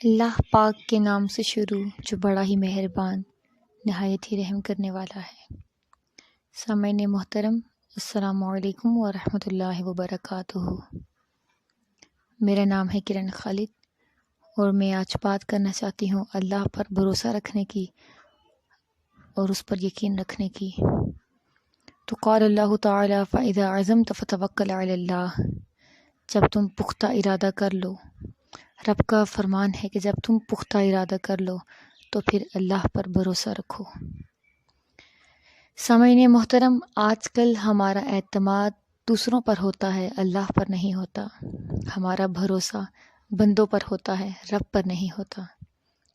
اللہ پاک کے نام سے شروع جو بڑا ہی مہربان نہایت ہی رحم کرنے والا ہے۔ سامعین محترم، السلام علیکم ورحمۃ اللہ وبرکاتہ۔ میرا نام ہے کرن خالد اور میں آج بات کرنا چاہتی ہوں اللہ پر بھروسہ رکھنے کی اور اس پر یقین رکھنے کی۔ تو قال اللہ تعالی فَإِذَا عَزَمْتَ فَتَوَكَّلْ عَلَى اللَّهِ، جب تم پختہ ارادہ کر لو۔ رب کا فرمان ہے کہ جب تم پختہ ارادہ کر لو تو پھر اللہ پر بھروسہ رکھو۔ سامعین محترم، آج کل ہمارا اعتماد دوسروں پر ہوتا ہے، اللہ پر نہیں ہوتا۔ ہمارا بھروسہ بندوں پر ہوتا ہے، رب پر نہیں ہوتا۔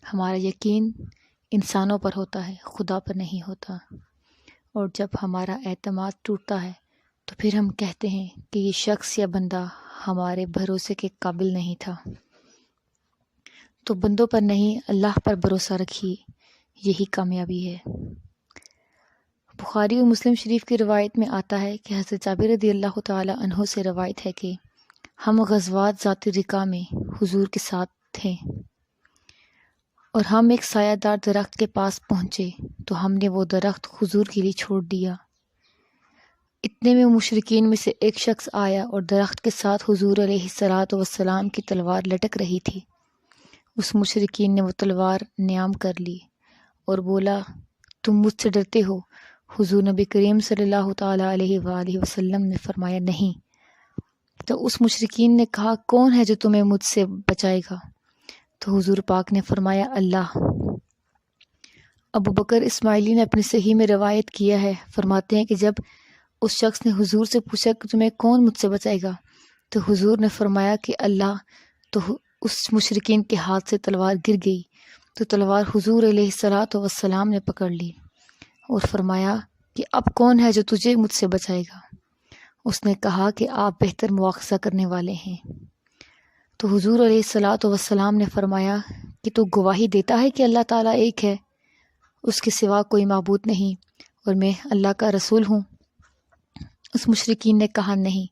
ہمارا یقین انسانوں پر ہوتا ہے، خدا پر نہیں ہوتا۔ اور جب ہمارا اعتماد ٹوٹتا ہے تو پھر ہم کہتے ہیں کہ یہ شخص یا بندہ ہمارے بھروسے کے قابل نہیں تھا۔ تو بندوں پر نہیں، اللہ پر بھروسہ رکھیے، یہی کامیابی ہے۔ بخاری و مسلم شریف کی روایت میں آتا ہے کہ حضرت جابر رضی اللہ تعالی عنہ سے روایت ہے کہ ہم غزوات ذات الرقاع میں حضور کے ساتھ تھے اور ہم ایک سایہ دار درخت کے پاس پہنچے تو ہم نے وہ درخت حضور کے لیے چھوڑ دیا۔ اتنے میں مشرکین میں سے ایک شخص آیا اور درخت کے ساتھ حضور علیہ الصلوۃ والسلام کی تلوار لٹک رہی تھی۔ اس مشرکین نے وہ تلوار نیام کر لی اور بولا، تم مجھ سے ڈرتے ہو؟ حضور نبی کریم صلی اللہ تعالیٰ علیہ وآلہ وسلم نے فرمایا، نہیں۔ تو اس مشرکین نے کہا، کون ہے جو تمہیں مجھ سے بچائے گا؟ تو حضور پاک نے فرمایا، اللہ۔ ابو بکر اسماعیلی نے اپنی صحیح میں روایت کیا ہے، فرماتے ہیں کہ جب اس شخص نے حضور سے پوچھا کہ تمہیں کون مجھ سے بچائے گا، تو حضور نے فرمایا کہ اللہ۔ تو اس مشرکین کے ہاتھ سے تلوار گر گئی تو تلوار حضور علیہ الصلوۃ والسلام نے پکڑ لی اور فرمایا کہ اب کون ہے جو تجھے مجھ سے بچائے گا؟ اس نے کہا کہ آپ بہتر مواخذہ کرنے والے ہیں۔ تو حضور علیہ الصلوۃ والسلام نے فرمایا کہ تو گواہی دیتا ہے کہ اللہ تعالیٰ ایک ہے، اس کے سوا کوئی معبود نہیں اور میں اللہ کا رسول ہوں۔ اس مشرکین نے کہا، نہیں،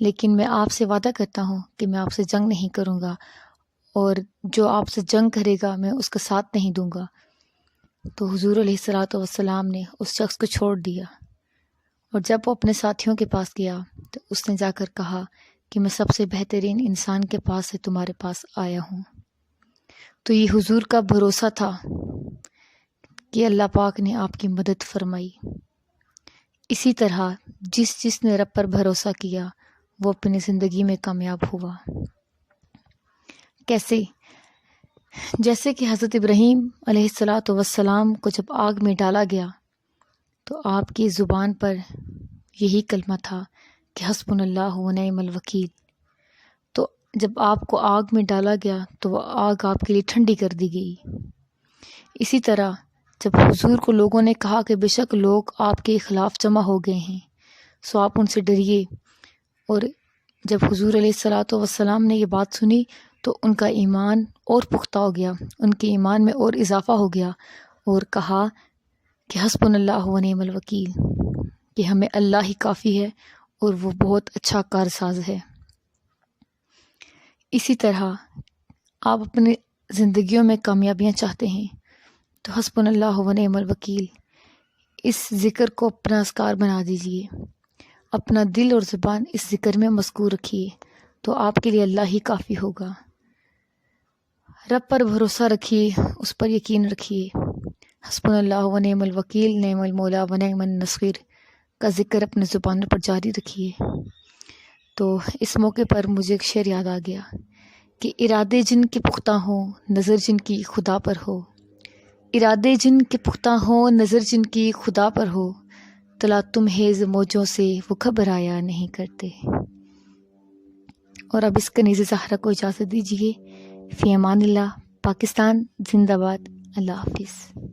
لیکن میں آپ سے وعدہ کرتا ہوں کہ میں آپ سے جنگ نہیں کروں گا اور جو آپ سے جنگ کرے گا میں اس کا ساتھ نہیں دوں گا۔ تو حضور علیہ الصلوۃ والسلام نے اس شخص کو چھوڑ دیا اور جب وہ اپنے ساتھیوں کے پاس گیا تو اس نے جا کر کہا کہ میں سب سے بہترین انسان کے پاس سے تمہارے پاس آیا ہوں۔ تو یہ حضور کا بھروسہ تھا کہ اللہ پاک نے آپ کی مدد فرمائی۔ اسی طرح جس نے رب پر بھروسہ کیا وہ اپنی زندگی میں کامیاب ہوا۔ کیسے؟ جیسے کہ حضرت ابراہیم علیہ الصلوۃ والسلام کو جب آگ میں ڈالا گیا تو آپ کی زبان پر یہی کلمہ تھا کہ حسبنا اللہ و نعم الوکیل۔ تو جب آپ کو آگ میں ڈالا گیا تو وہ آگ آپ کے لیے ٹھنڈی کر دی گئی۔ اسی طرح جب حضور کو لوگوں نے کہا کہ بے شک لوگ آپ کے خلاف جمع ہو گئے ہیں سو آپ ان سے ڈریے، اور جب حضور علیہ الصلوۃ والسلام نے یہ بات سنی تو ان کا ایمان اور پختہ ہو گیا، ان کے ایمان میں اور اضافہ ہو گیا اور کہا کہ حسبنا اللہ و نعم الوکیل، کہ ہمیں اللہ ہی کافی ہے اور وہ بہت اچھا کارساز ہے۔ اسی طرح آپ اپنی زندگیوں میں کامیابیاں چاہتے ہیں تو حسبنا اللہ و نعم الوکیل اس ذکر کو اپنا اذکار بنا دیجئے، اپنا دل اور زبان اس ذکر میں مذکور رکھیے تو آپ کے لیے اللہ ہی کافی ہوگا۔ رب پر بھروسہ رکھیے، اس پر یقین رکھیے۔ حسبنا اللہ و نعم الوکیل، نعم المولا و نعم النصیر کا ذکر اپنے زبانوں پر جاری رکھیے۔ تو اس موقع پر مجھے ایک شعر یاد آ گیا کہ ارادے جن کے پختہ ہوں، نظر جن کی خدا پر ہو۔ ارادے جن کے پختہ ہوں، نظر جن کی خدا پر ہو، تلا تم حیض موجوں سے وہ گھبرایا نہیں کرتے۔ اور اب اس کنیز زہرا کو اجازت دیجیے۔ فی امان اللہ۔ پاکستان زندہ باد۔ اللہ حافظ۔